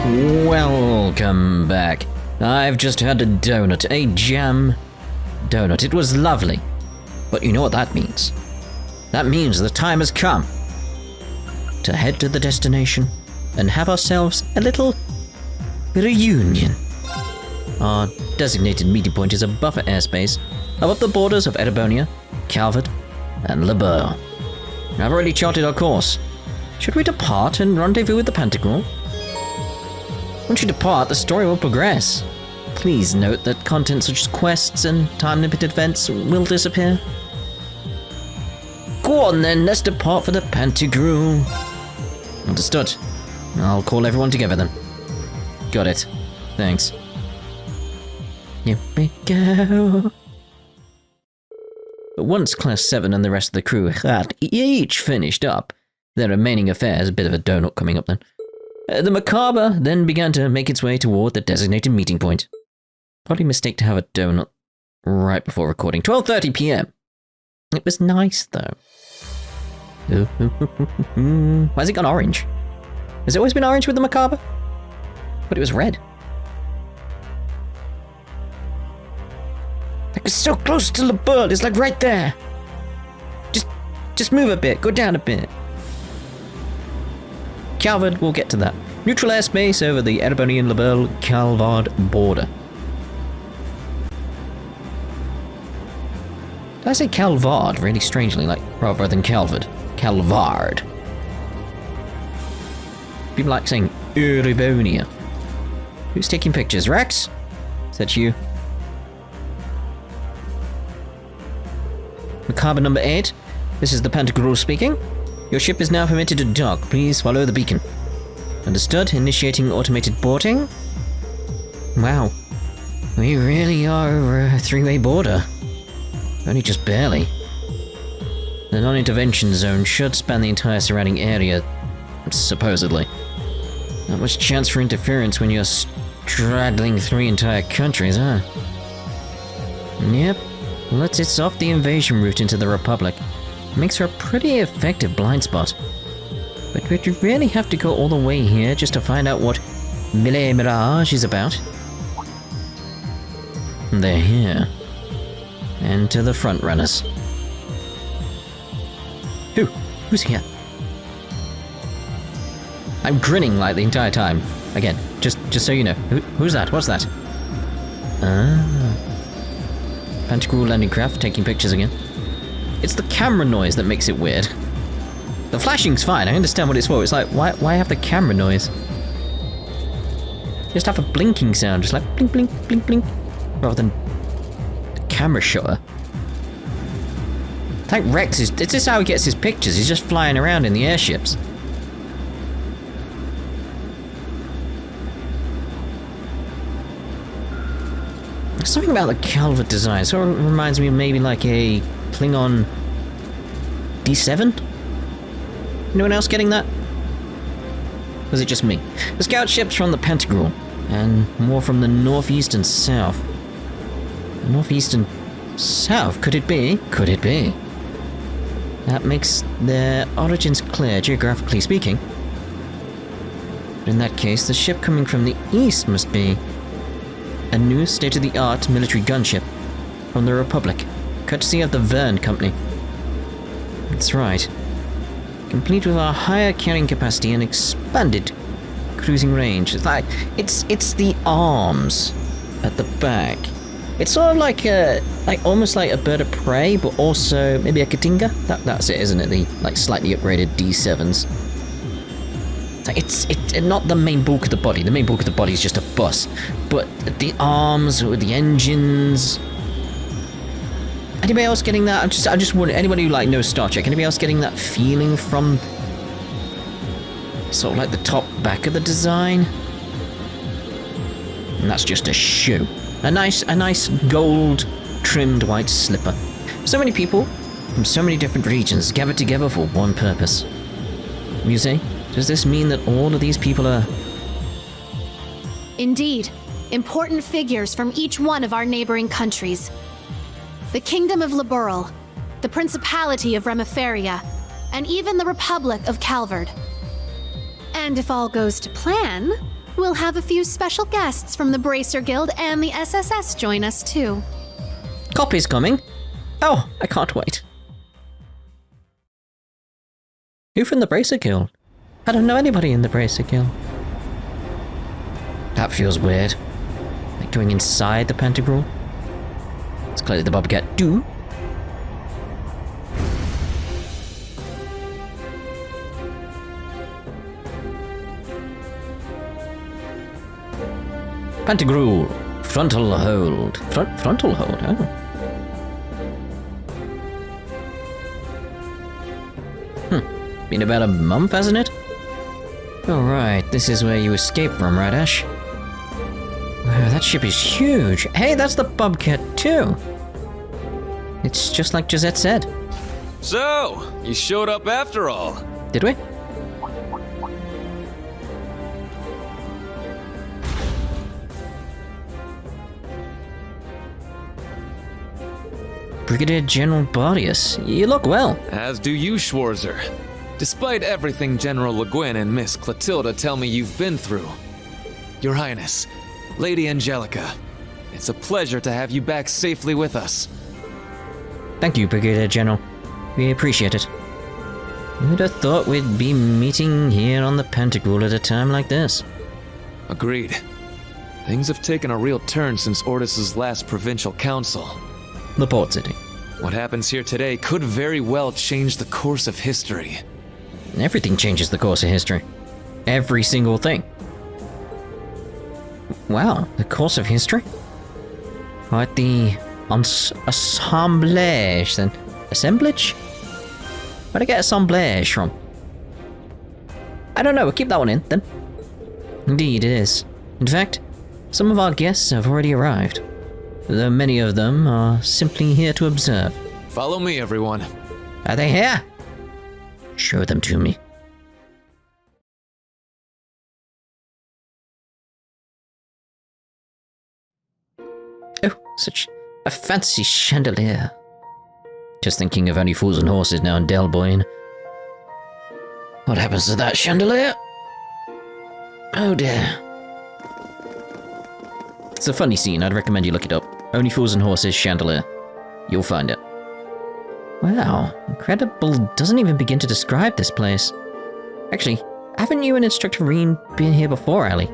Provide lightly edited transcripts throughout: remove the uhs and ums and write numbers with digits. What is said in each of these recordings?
Welcome back. I've just had a donut, a jam donut. It was lovely. But you know what that means? That means the time has come to head to the destination and have ourselves a little reunion. Our designated meeting point is a buffer airspace above the borders of Erebonia, Calvard, and Liberia. I've already charted our course. Should we depart and rendezvous with the Pentagram? Once you depart, the story will progress. Please note that content such as quests and time-limited events will disappear. Go on then, let's depart for the Pentagram. Understood. I'll call everyone together then. Got it. Thanks. Here we go. Once Class VII and the rest of the crew had each finished up their remaining affairs, a bit of a donut coming up then, the macabre then began to make its way toward the designated meeting point. Probably a mistake to have a donut right before recording. 12:30 p.m. It was nice though. Why has it gone orange? Has it always been orange with the macabre? But it was red. It's so close to the bird, it's like right there. Just move a bit, go down a bit. Calvard, we'll get to that. Neutral airspace over the Erebonia and Calvard border. Did I say Calvard really strangely, like rather than Calvard? Calvard. People like saying Erebonia. Who's taking pictures? Rex? Is that you? Macabre number 8. This is the Pentagram speaking. Your ship is now permitted to dock. Please follow the beacon. Understood. Initiating automated boarding. Wow. We really are over a 3-way border. Only just barely. The non-intervention zone should span the entire surrounding area, supposedly. Not much chance for interference when you're straddling 3 entire countries, huh? Yep. Lets it off the invasion route into the Republic. Makes her a pretty effective blind spot. But would you really have to go all the way here just to find out what Mille Mirage is about? They're here. Enter the front runners. Who's here? I'm grinning like the entire time. Again, just so you know. Who's that? What's that? Pentagram landing craft taking pictures again. It's the camera noise that makes it weird. The flashing's fine, I understand what it's for. It's like, why have the camera noise? Just have a blinking sound, just like blink, blink, blink, blink, rather than the camera shutter. I think Rex is this how he gets his pictures, he's just flying around in the airships. Something about the Calvard design sort of reminds me of maybe like a Klingon D7? Anyone else getting that? Or is it just me? The scout ships from the Pentagram, and more from the northeast and south. The northeast and south? Could it be? Could it be? That makes their origins clear, geographically speaking. But in that case, the ship coming from the east must be a new state-of-the-art military gunship from the Republic, courtesy of the Verne Company. That's right. Complete with our higher carrying capacity and expanded cruising range. It's like it's the arms at the back. It's sort of like almost like a bird of prey, but also maybe a Katinga. That's it, isn't it? The like slightly upgraded D7s. It's not the main bulk of the body. The main bulk of the body is just a bus, but the arms with the engines. Anybody else getting that? I just wonder. Anybody who like knows Star Trek? Anybody else getting that feeling from sort of like the top back of the design? And that's just a shoe. A nice gold trimmed white slipper. So many people from so many different regions gathered together for one purpose. You say? Does this mean that all of these people are... Indeed. Important figures from each one of our neighboring countries. The Kingdom of Liberal, the Principality of Remiferia, and even the Republic of Calvard. And if all goes to plan, We'll have a few special guests from the Bracer Guild and the SSS join us too. Copy's coming. Oh, I can't wait. Who from the Bracer Guild? I don't know anybody in the Bracer Guild. That feels weird. Like going inside the Pentagram. It's clearly the Bobcat do. Pantagruel. Frontal hold. Frontal hold, oh. Been about a month, hasn't it? Alright, this is where you escaped from, right, Ash? Wow, that ship is huge. Hey, that's the Bobcat too. It's just like Gisette said. So, you showed up after all. Did we? Brigadier General Bardius, you look well. As do you, Schwarzer. Despite everything General Le Guin and Miss Clotilda tell me you've been through. Your Highness, Lady Angelica, it's a pleasure to have you back safely with us. Thank you, Brigadier General. We appreciate it. Who'd have thought we'd be meeting here on the Pentagram at a time like this? Agreed. Things have taken a real turn since Ordis's last provincial council. The port city. What happens here today could very well change the course of history. Everything changes the course of history. Every single thing. Wow, the course of history? Quite the assemblage then. Assemblage? Where'd I get assemblage from? I don't know, we'll keep that one in then. Indeed it is. In fact, some of our guests have already arrived. Though many of them are simply here to observe. Follow me, everyone. Are they here? Show them to me. Oh, such a fancy chandelier. Just thinking of only fools and horses now in Delboyne. What happens to that chandelier? Oh dear. It's a funny scene, I'd recommend you look it up. Only Fools and Horses chandelier. You'll find it. Wow, incredible doesn't even begin to describe this place. Actually, haven't you and Instructor Rean been here before, Ali?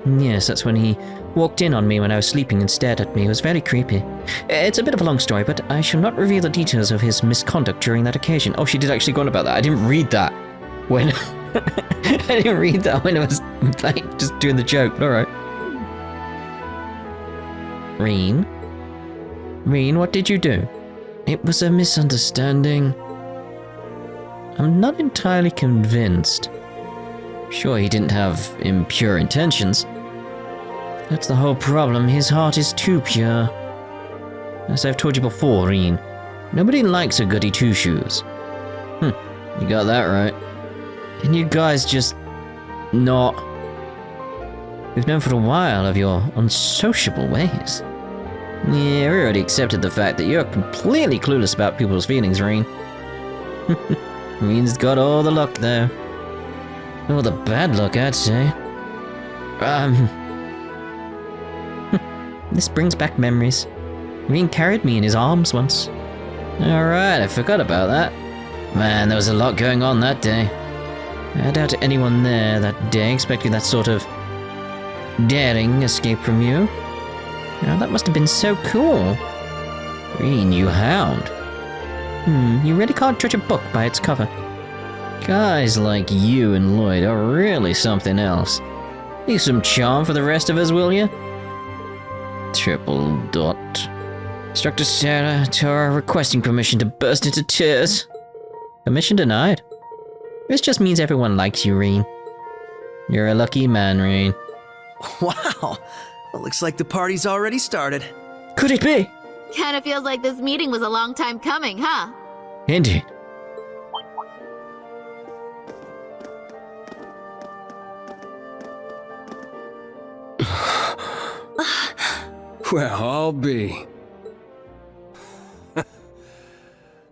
Yes, that's when he walked in on me when I was sleeping and stared at me. It was very creepy. It's a bit of a long story, but I shall not reveal the details of his misconduct during that occasion. Oh, she did actually go on about that. I didn't read that when... I didn't read that when I was, like, just doing the joke, but alright. Rean? Rean, what did you do? It was a misunderstanding. I'm not entirely convinced. Sure, he didn't have impure intentions. That's the whole problem. His heart is too pure. As I've told you before, Rean, nobody likes a goody two-shoes. You got that right. Can you guys just not... We've known for a while of your unsociable ways. Yeah, we already accepted the fact that you're completely clueless about people's feelings, Rean. Rean's got all the luck, though. All the bad luck, I'd say. This brings back memories. Rean carried me in his arms once. Alright, I forgot about that. Man, there was a lot going on that day. I doubt anyone there that day expected that sort of daring escape from you. Now, that must have been so cool. Rean, you hound. You really can't judge a book by its cover. Guys like you and Lloyd are really something else. Leave some charm for the rest of us, will you? Triple dot. Instructor Sarah Tara requesting permission to burst into tears. Permission denied. This just means everyone likes you, Rean. You're a lucky man, Rean. Wow! Well, looks like the party's already started. Could it be? Kinda feels like this meeting was a long time coming, huh? Indeed. Well, I'll be.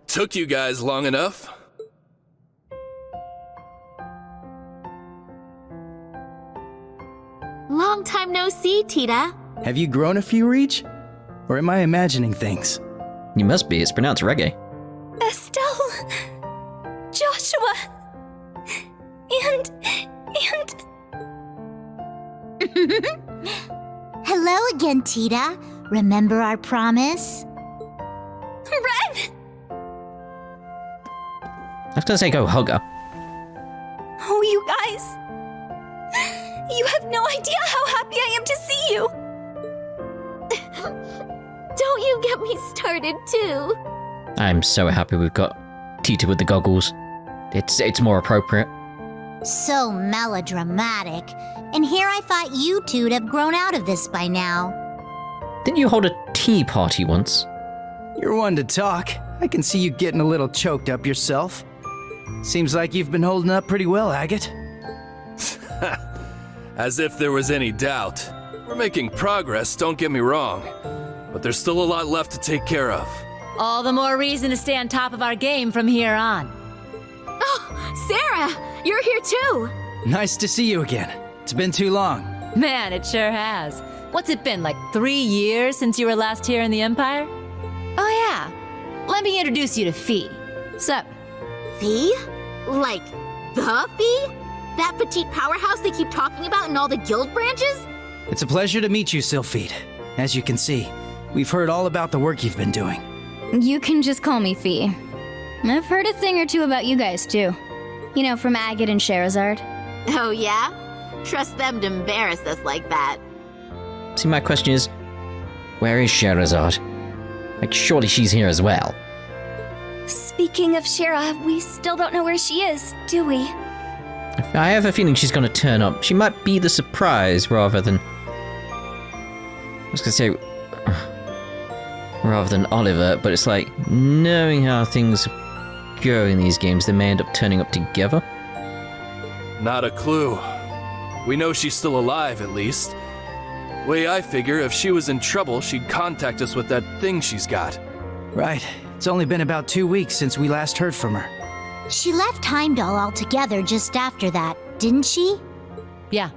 Took you guys long enough. Long time no see, Tita. Have you grown a few, Reach? Or am I imagining things? You must be, it's pronounced reggae. Estelle, Joshua, and... Hello again, Tita. Remember our promise? Ren! I was gonna say go hug her. Oh, you guys. You have no idea how happy I am to see you. Don't you get me started, too. I'm so happy we've got Tita with the goggles. It's more appropriate. So melodramatic. And here I thought you two'd have grown out of this by now. Didn't you hold a tea party once? You're one to talk. I can see you getting a little choked up yourself. Seems like you've been holding up pretty well, Agate. As if there was any doubt. We're making progress, don't get me wrong. But there's still a lot left to take care of. All the more reason to stay on top of our game from here on. Oh, Sarah, you're here too. Nice to see you again. It's been too long. Man, it sure has. What's it been, like 3 years since you were last here in the Empire? Oh yeah, let me introduce you to Fee. Sup? Fee? Like, the Fee? That petite powerhouse they keep talking about in all the guild branches? It's a pleasure to meet you, Sylphide. As you can see, we've heard all about the work you've been doing. You can just call me Fee. I've heard a thing or two about you guys, too. You know, from Agate and Sherazard. Oh yeah? Trust them to embarrass us like that. See, my question is, where is Sherazard? Like, surely she's here as well. Speaking of Shera, we still don't know where she is, do we? I have a feeling she's gonna turn up. She might be the surprise rather than... I was gonna say... rather than Oliver, but it's like, knowing how things go in these games, they may end up turning up together. Not a clue. We know she's still alive, at least. Way I figure, if she was in trouble, she'd contact us with that thing she's got. Right. It's only been about 2 weeks since we last heard from her. She left Heimdall altogether just after that, didn't she? Yeah,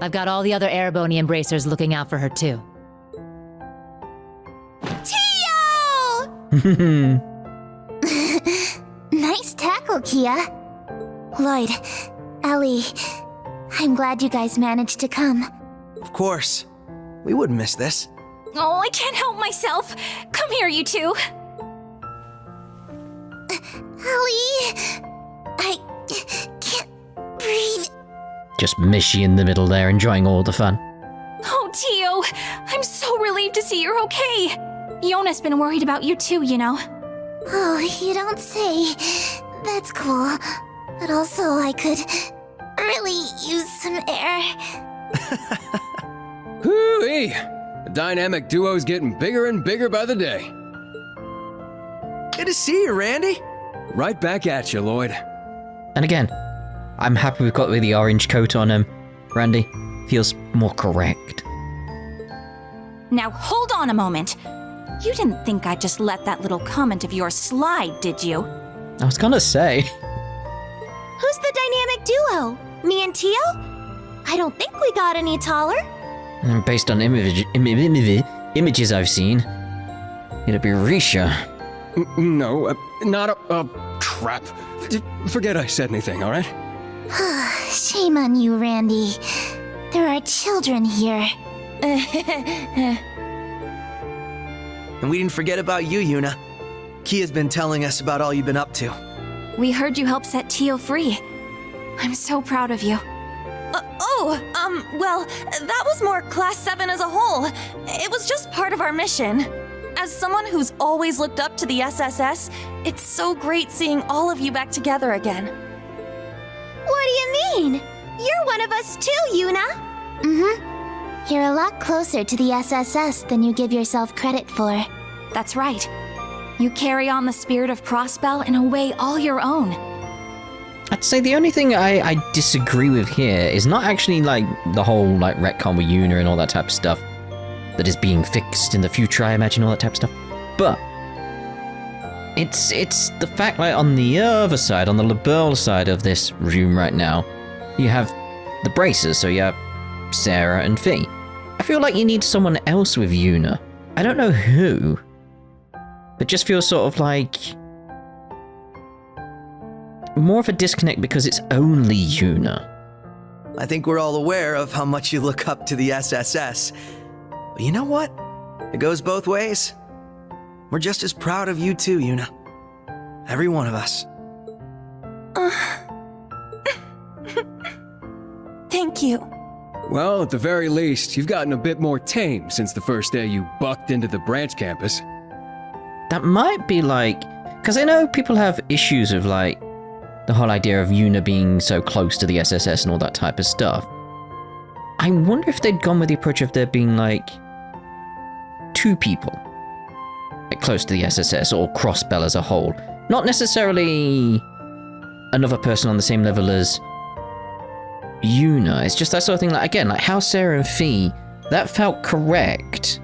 I've got all the other Erebonia embracers looking out for her too. Tio! Nice tackle, Kia. Lloyd, Ellie, I'm glad you guys managed to come. Of course. We wouldn't miss this. Oh, I can't help myself. Come here, you two. Ellie, I can't breathe. Just Mishy in the middle there, enjoying all the fun. Oh, Tio, I'm so relieved to see you're okay. Yona's been worried about you too, you know. Oh, you don't say. That's cool. But also, I could really use some air. Hoo-wee! The dynamic duo's getting bigger and bigger by the day. Good to see you, Randy. Right back at you, Lloyd. And again, I'm happy we've got the orange coat on him. Randy feels more correct. Now hold on a moment. You didn't think I'd just let that little comment of yours slide, did you? I was gonna say. Who's the dynamic duo? Me and Tio? I don't think we got any taller. Based on images I've seen, it'd be Risha. No, not a crap. Forget I said anything, all right? Shame on you, Randy. There are children here. And we didn't forget about you, Yuna. Kia's been telling us about all you've been up to. We heard you helped set Tio free. I'm so proud of you. Well, that was more Class 7 as a whole. It was just part of our mission. As someone who's always looked up to the SSS, it's so great seeing all of you back together again. What do you mean? You're one of us too, Yuna. Mm-hmm. You're a lot closer to the SSS than you give yourself credit for. That's right. You carry on the spirit of Crossbell in a way all your own. I'd say the only thing I disagree with here is not actually like the whole like retcon with Yuna and all that type of stuff that is being fixed in the future, I imagine, all that type of stuff. But it's the fact like on the other side, on the Liberl side of this room right now, you have the bracers, so you have Sarah and Fee. I feel like you need someone else with Yuna. I don't know who, but just feels sort of like more of a disconnect because it's only Yuna. I think we're all aware of how much you look up to the SSS. But you know what? It goes both ways. We're just as proud of you too, Yuna. Every one of us. Thank you. Well, at the very least, you've gotten a bit more tame since the first day you bucked into the branch campus. That might be like... Because I know people have issues with like the whole idea of Yuna being so close to the SSS and all that type of stuff. I wonder if they'd gone with the approach of there being like 2 people like close to the SSS or Crossbell as a whole. Not necessarily another person on the same level as Yuna. It's just that sort of thing, like again, like how Sarah and Fee, that felt correct.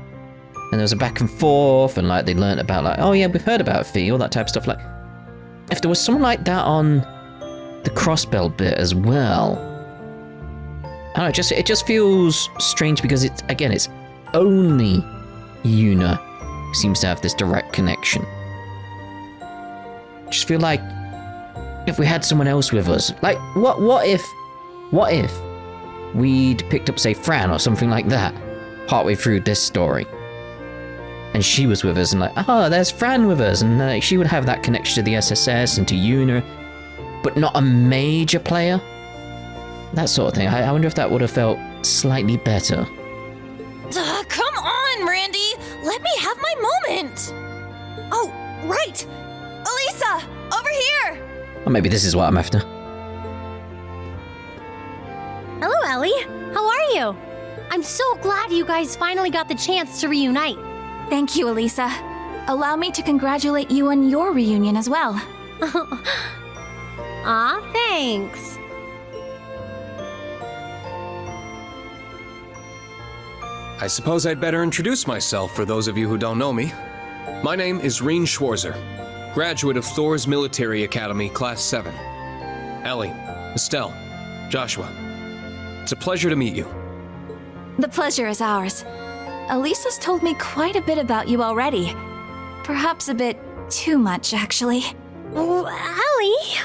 And there was a back and forth, and like they learned about like, oh yeah, we've heard about Fee, all that type of stuff. Like, if there was someone like that on the Crossbell bit as well, I don't know, it just feels strange because it's only Yuna who seems to have this direct connection. Just feel like if we had someone else with us, like what if we'd picked up, say, Fran or something like that partway through this story, and she was with us, and like, oh, there's Fran with us, and she would have that connection to the SSS and to Yuna, but not a major player. That sort of thing. I wonder if that would have felt slightly better. Come on, Randy! Let me have my moment! Oh, right! Elisa! Over here! Or maybe this is what I'm after. Hello, Ellie. How are you? I'm so glad you guys finally got the chance to reunite. Thank you, Elisa. Allow me to congratulate you on your reunion as well. Aw, thanks. I suppose I'd better introduce myself for those of you who don't know me. My name is Rean Schwarzer, graduate of Thor's Military Academy, Class VII. Ellie, Estelle, Joshua, it's a pleasure to meet you. The pleasure is ours. Elisa's told me quite a bit about you already. Perhaps a bit too much, actually. Oh, Ellie!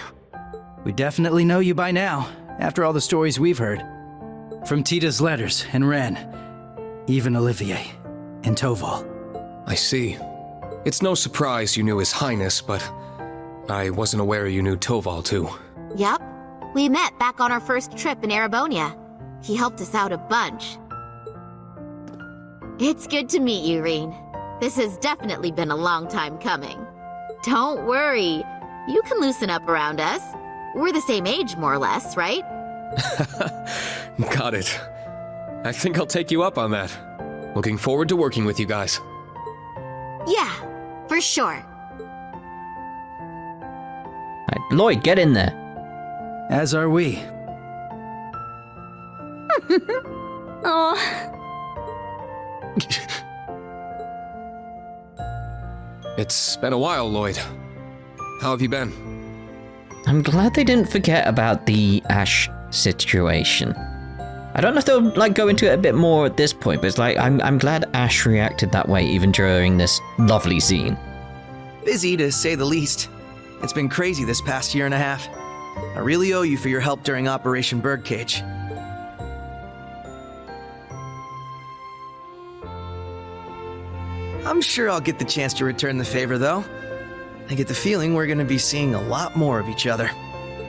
We definitely know you by now, after all the stories we've heard. From Tita's letters and Rean, even Olivier and Toval. I see. It's no surprise you knew His Highness, but I wasn't aware you knew Toval too. Yup. We met back on our first trip in Erebonia. He helped us out a bunch. It's good to meet you, Rean. This has definitely been a long time coming. Don't worry. You can loosen up around us. We're the same age, more or less, right? Got it. I think I'll take you up on that. Looking forward to working with you guys. Yeah, for sure. Right, Lloyd, get in there. As are we. Oh. It's been a while, Lloyd. How have you been? I'm glad they didn't forget about the Ash situation. I don't know if they'll like go into it a bit more at this point, but it's like I'm glad Ash reacted that way even during this lovely scene. Busy, to say the least. It's been crazy this past year and a half. I really owe you for your help during Operation Birdcage. I'm sure I'll get the chance to return the favor, though. I get the feeling we're gonna be seeing a lot more of each other.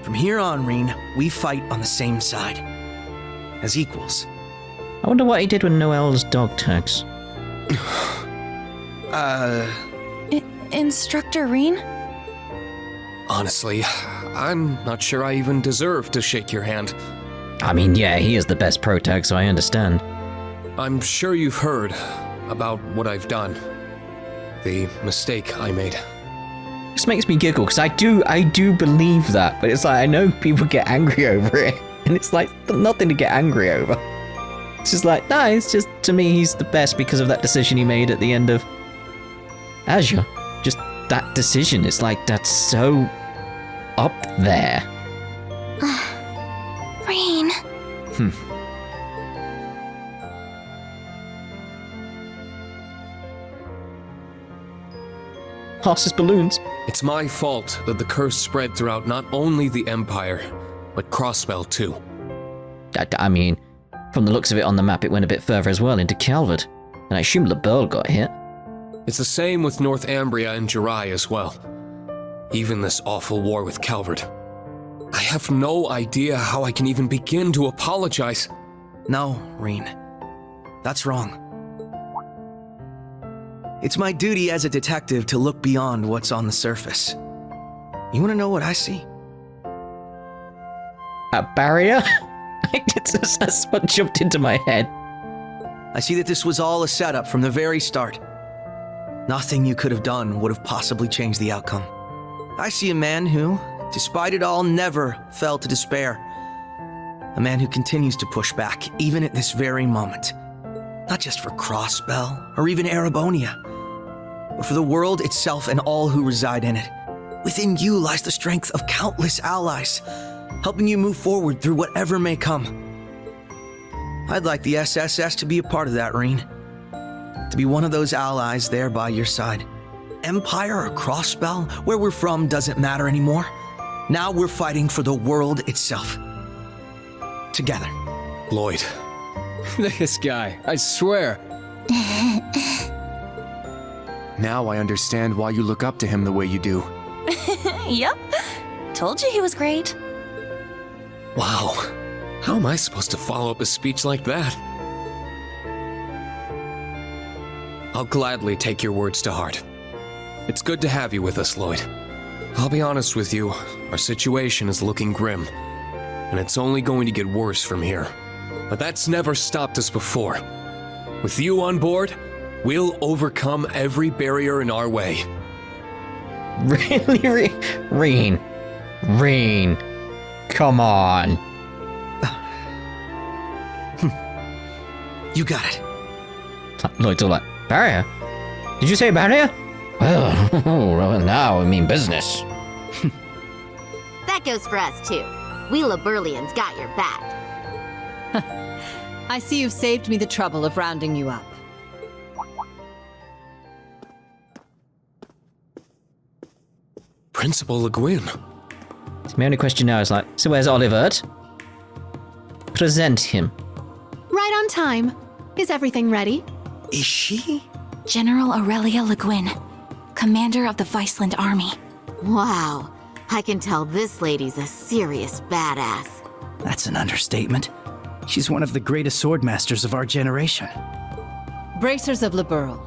From here on, Rean, we fight on the same side. As equals. I wonder what he did with Noelle's dog tags. Instructor Rean? Honestly, I'm not sure I even deserve to shake your hand. I mean, yeah, he is the best Protag, so I understand. I'm sure you've heard about what I've done. The mistake I made. This makes me giggle, because I do believe that, but it's like, I know people get angry over it, and it's like, nothing to get angry over. It's just like, nah, it's just, to me, he's the best because of that decision he made at the end of Azure. Just that decision, it's like, that's so up there. Rean. Horses balloons. It's my fault that the curse spread throughout not only the Empire, but Crossbell too. I mean, from the looks of it on the map, it went a bit further as well, into Calvard. And I assume Liberl got hit. It's the same with Northumbria and Jirai as well. Even this awful war with Calvard. I have no idea how I can even begin to apologize. No, Rean. That's wrong. It's my duty as a detective to look beyond what's on the surface. You want to know what I see? A barrier? That's what jumped into my head. I see that this was all a setup from the very start. Nothing you could have done would have possibly changed the outcome. I see a man who, despite it all, never fell to despair. A man who continues to push back, even at this very moment. Not just for Crossbell, or even Erebonia, but for the world itself and all who reside in it. Within you lies the strength of countless allies, helping you move forward through whatever may come. I'd like the SSS to be a part of that, Rean. To be one of those allies there by your side. Empire or Crossbell, where we're from doesn't matter anymore. Now we're fighting for the world itself. Together. Lloyd. This guy, I swear. Now I understand why you look up to him the way you do. Yep. Told you he was great. Wow. How am I supposed to follow up a speech like that? I'll gladly take your words to heart. It's good to have you with us, Lloyd. I'll be honest with you, our situation is looking grim, and it's only going to get worse from here. But that's never stopped us before. With you on board, we'll overcome every barrier in our way. Really, Rean, come on. You got it. Lloyd's all like, barrier? Did you say barrier? Well, now I mean business. That goes for us too. We Liberlians got your back. I see you've saved me the trouble of rounding you up. Principal Le Guin. My only question now is like, so where's Olivert? Present him. Right on time. Is everything ready? Is she? General Aurelia Le Guin, commander of the Viceland Army. Wow. I can tell this lady's a serious badass. That's an understatement. She's one of the greatest swordmasters of our generation. Bracers of Liberl,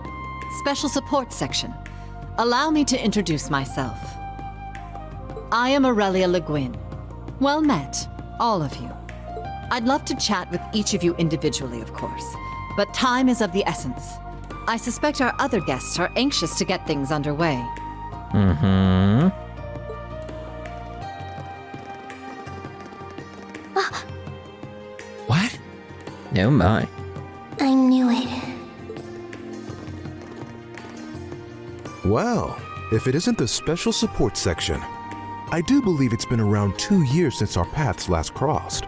Special Support Section. Allow me to introduce myself. I am Aurelia Le Guin. Well met, all of you. I'd love to chat with each of you individually, of course, but time is of the essence. I suspect our other guests are anxious to get things underway. Mm-hmm. What? Oh my. I knew it. Well, if it isn't the Special Support Section, I do believe it's been around 2 years since our paths last crossed.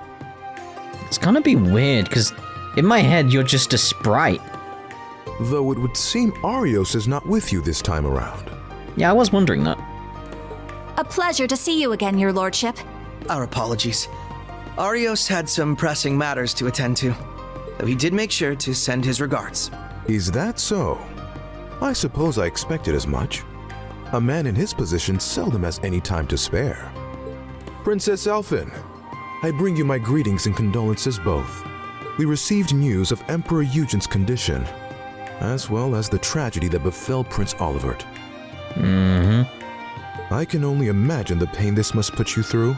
It's gonna be weird, because in my head you're just a sprite. Though it would seem Arios is not with you this time around. Yeah, I was wondering that. A pleasure to see you again, your lordship. Our apologies. Arios had some pressing matters to attend to, though he did make sure to send his regards. Is that so? I suppose I expected as much. A man in his position seldom has any time to spare. Princess Elphin, I bring you my greetings and condolences both. We received news of Emperor Eugen's condition, as well as the tragedy that befell Prince Olivert. Mm-hmm. I can only imagine the pain this must put you through.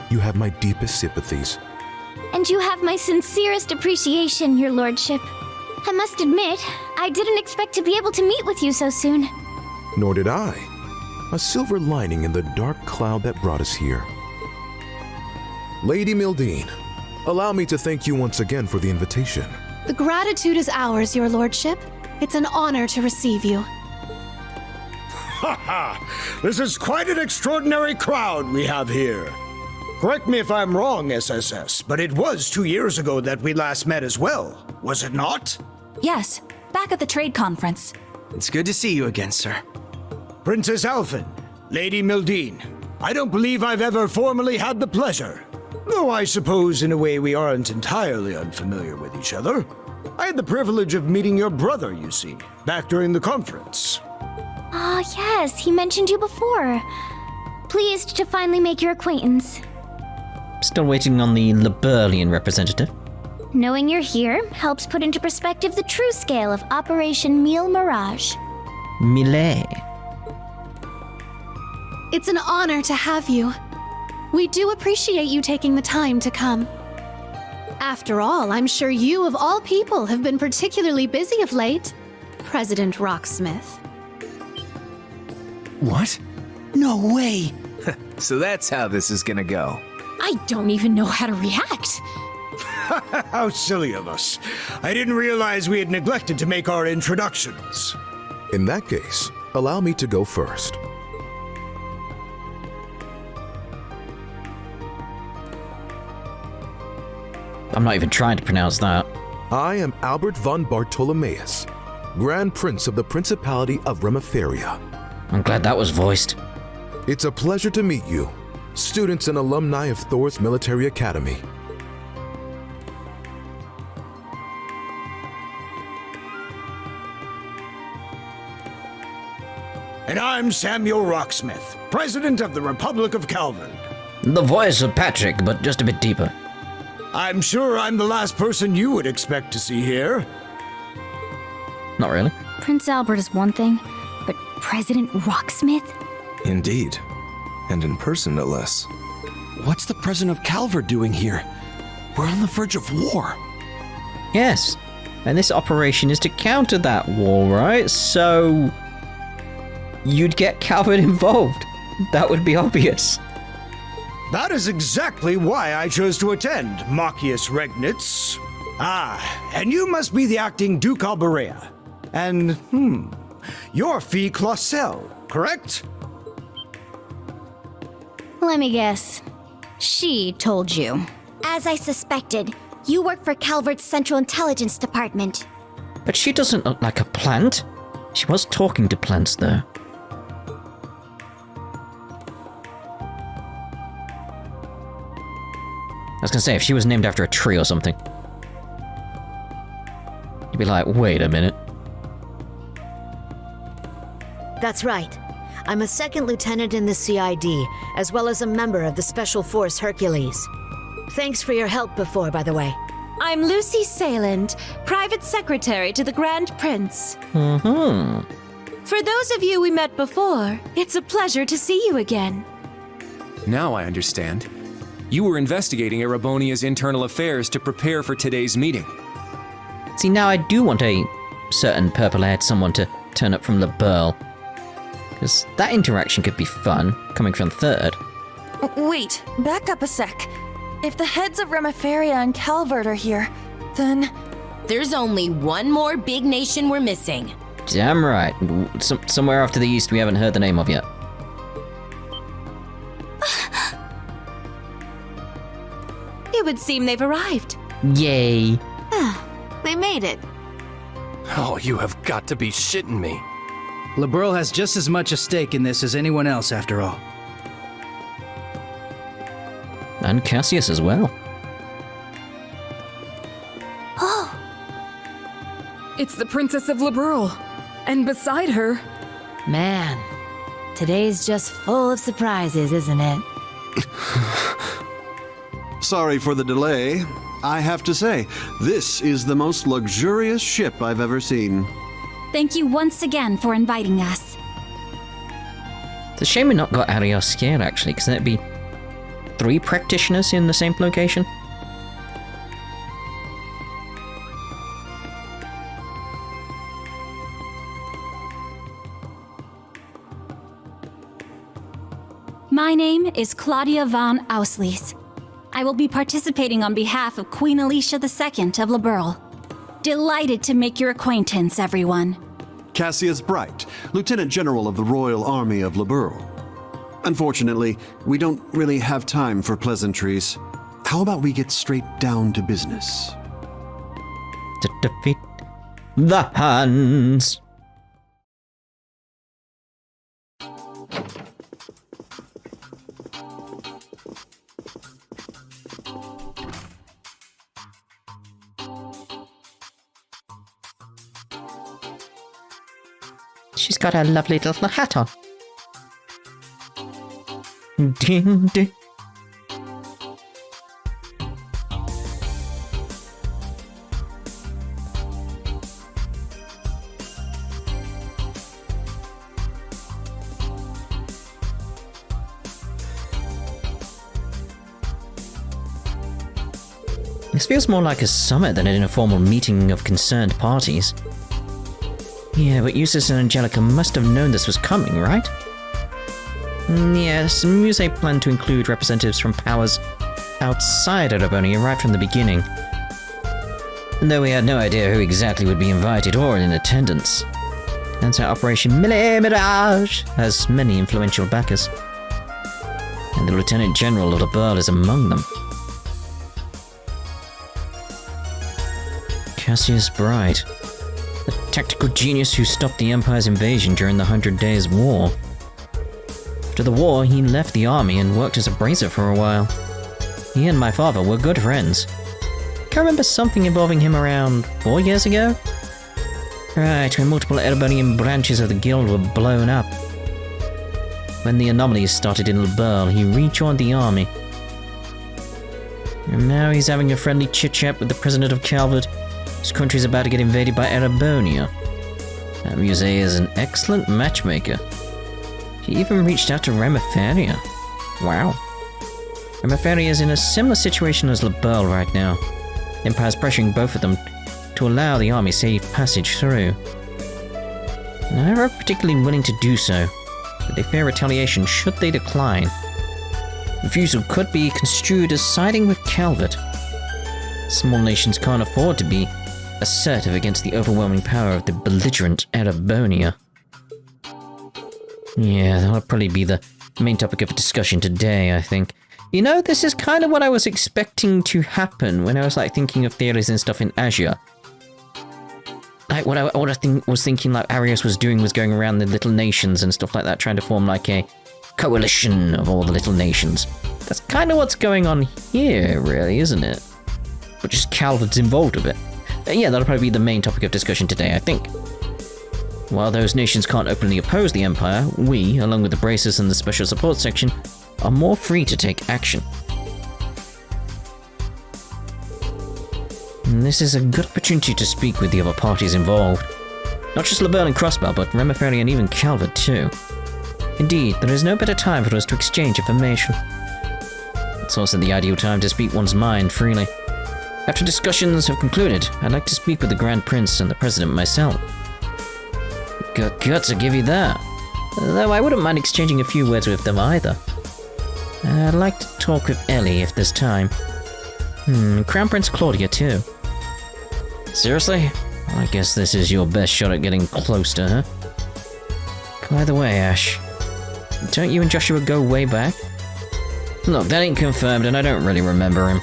You have my deepest sympathies. And you have my sincerest appreciation, your lordship. I must admit, I didn't expect to be able to meet with you so soon. Nor did I. A silver lining in the dark cloud that brought us here. Lady Mildine, allow me to thank you once again for the invitation. The gratitude is ours, your lordship. It's an honor to receive you. Ha ha! This is quite an extraordinary crowd we have here. Correct me if I'm wrong, SSS, but it was 2 years ago that we last met as well, was it not? Yes, back at the trade conference. It's good to see you again, sir. Princess Alphen, Lady Mildine. I don't believe I've ever formally had the pleasure. Though I suppose in a way we aren't entirely unfamiliar with each other. I had the privilege of meeting your brother, you see, back during the conference. Ah, yes, he mentioned you before. Pleased to finally make your acquaintance. Still waiting on the Liberlian representative. Knowing you're here helps put into perspective the true scale of Operation Mille Mirage. Millet. It's an honor to have you. We do appreciate you taking the time to come. After all, I'm sure you, of all people, have been particularly busy of late, President Rocksmith. What? No way! So that's how this is gonna go. I don't even know how to react. How silly of us. I didn't realize we had neglected to make our introductions. In that case, allow me to go first. I'm not even trying to pronounce that. I am Albert von Bartolomeus, Grand Prince of the Principality of Remetheria. I'm glad that was voiced. It's a pleasure to meet you, students and alumni of Thor's Military Academy. And I'm Samuel Rocksmith, President of the Republic of Calvard. The voice of Patrick, but just a bit deeper. I'm sure I'm the last person you would expect to see here. Not really. Prince Albert is one thing, but President Rocksmith? Indeed. And in person, no less. What's the president of Calvard doing here? We're on the verge of war. Yes. And this operation is to counter that war, right? So you'd get Calvard involved. That would be obvious. That is exactly why I chose to attend, Machius Regnitz. Ah, and you must be the acting Duke Alberea. And, you're Fee Clausel, correct? Let me guess. She told you. As I suspected, you work for Calvard's Central Intelligence Department. But she doesn't look like a plant. She was talking to plants, though. I was gonna say, if she was named after a tree or something, you'd be like, wait a minute. That's right. I'm a second lieutenant in the CID, as well as a member of the Special Force Hercules. Thanks for your help before, by the way. I'm Lucy Sayland, Private Secretary to the Grand Prince. For those of you we met before, it's a pleasure to see you again. Now I understand. You were investigating Erebonia's internal affairs to prepare for today's meeting. See, now I do want a certain purple-haired someone to turn up from Liberl. Because that interaction could be fun, coming from Third. Wait, back up a sec. If the heads of Remetheria and Calvard are here, then... There's only one more big nation we're missing. Damn right. Somewhere off to the east we haven't heard the name of yet. It would seem they've arrived. Yay. They made it. Oh, you have got to be shitting me. Liberl has just as much a stake in this as anyone else, after all. And Cassius as well. Oh! It's the Princess of Liberl. And beside her... Man, today's just full of surprises, isn't it? Sorry for the delay. I have to say, this is the most luxurious ship I've ever seen. Thank you once again for inviting us. It's a shame we not got Ariel scared, actually, because that'd be 3 practitioners in the same location. My name is Claudia von Auslies. I will be participating on behalf of Queen Alicia II of Liberl. Delighted to make your acquaintance, everyone. Cassius Bright, Lieutenant General of the Royal Army of Liberl. Unfortunately, we don't really have time for pleasantries. How about we get straight down to business? To defeat the Huns. She's got her lovely little hat on. Ding, ding. This feels more like a summit than an informal meeting of concerned parties. Yeah, but Eustace and Angelica must have known this was coming, right? Yes, Muse planned to include representatives from powers outside Erebonia right from the beginning. Though we had no idea who exactly would be invited or in attendance. Turns out Operation Mirage has many influential backers. And the Lieutenant General of the Burl is among them. Cassius Bright, the tactical genius who stopped the Empire's invasion during the 100 Days War. After the war, he left the army and worked as a brazier for a while. He and my father were good friends. Can't remember something involving him around 4 years ago? Right, when multiple Erebonian branches of the guild were blown up. When the anomalies started in Leburl, he rejoined the army. And now he's having a friendly chit-chat with the president of Calvard. His country's about to get invaded by Erebonia. That Muse is an excellent matchmaker. She even reached out to Remeferia. Wow. Remeferia is in a similar situation as Leburl right now. The Empire's pressuring both of them to allow the army safe passage through. Neither are particularly willing to do so, but they fear retaliation should they decline. Refusal could be construed as siding with Calvard. Small nations can't afford to be assertive against the overwhelming power of the belligerent Erebonia. Yeah, that'll probably be the main topic of discussion today, I think. You know, this is kind of what I was expecting to happen when I was like thinking of theories and stuff in Asia. Like what I was thinking like Arius was doing was going around the little nations and stuff like that, trying to form like a coalition of all the little nations. That's kind of what's going on here, really, isn't it? But just Calvard's involved with it. Yeah, that'll probably be the main topic of discussion today, I think. While those nations can't openly oppose the Empire, we, along with the Bracers and the Special Support Section, are more free to take action. And this is a good opportunity to speak with the other parties involved. Not just Leburl and Crossbell, but Remeferia and even Calvard too. Indeed, there is no better time for us to exchange information. It's also the ideal time to speak one's mind freely. After discussions have concluded, I'd like to speak with the Grand Prince and the President myself. Got guts, I'll give you that. Though I wouldn't mind exchanging a few words with them either. I'd like to talk with Ellie if there's time. Crown Prince Claudia too. Seriously? I guess this is your best shot at getting close to her. By the way, Ash, don't you and Joshua go way back? Look, that ain't confirmed and I don't really remember him.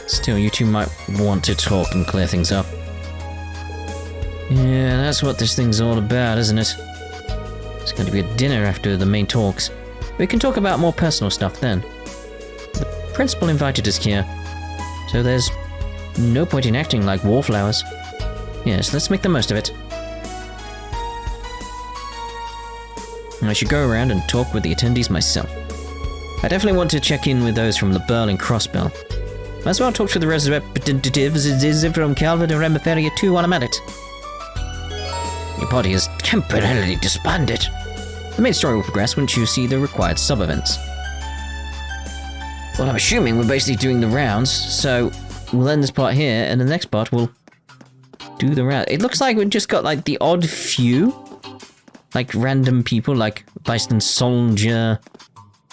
Still, you two might want to talk and clear things up. Yeah, that's what this thing's all about, isn't it? It's going to be a dinner after the main talks. We can talk about more personal stuff then. The principal invited us here, so there's no point in acting like wallflowers. Yes, let's make the most of it. I should go around and talk with the attendees myself. I definitely want to check in with those from Leburl and Crossbell. Might as well talk to the representatives from Calvard and Remeferia too while I'm at it. Your party is temporarily disbanded. The main story will progress once you see the required sub-events. Well, I'm assuming we're basically doing the rounds, so we'll end this part here, and the next part we'll do the round. It looks like we've just got like the odd few, like random people, like Viceland Soldier,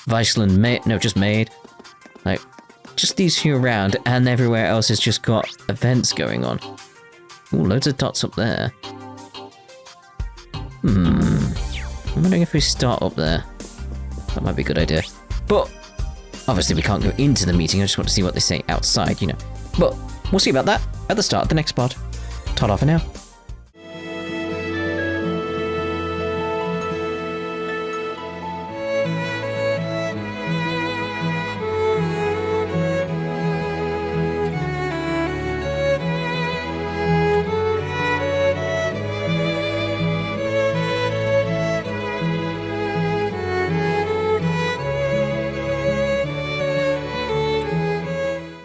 Viceland Maid, no, just Maid. Like, just these few around, and everywhere else has just got events going on. Ooh, loads of dots up there. I'm wondering if we start up there. That might be a good idea. But, obviously we can't go into the meeting, I just want to see what they say outside, you know. But, we'll see about that at the start of the next part. Ta-da for now.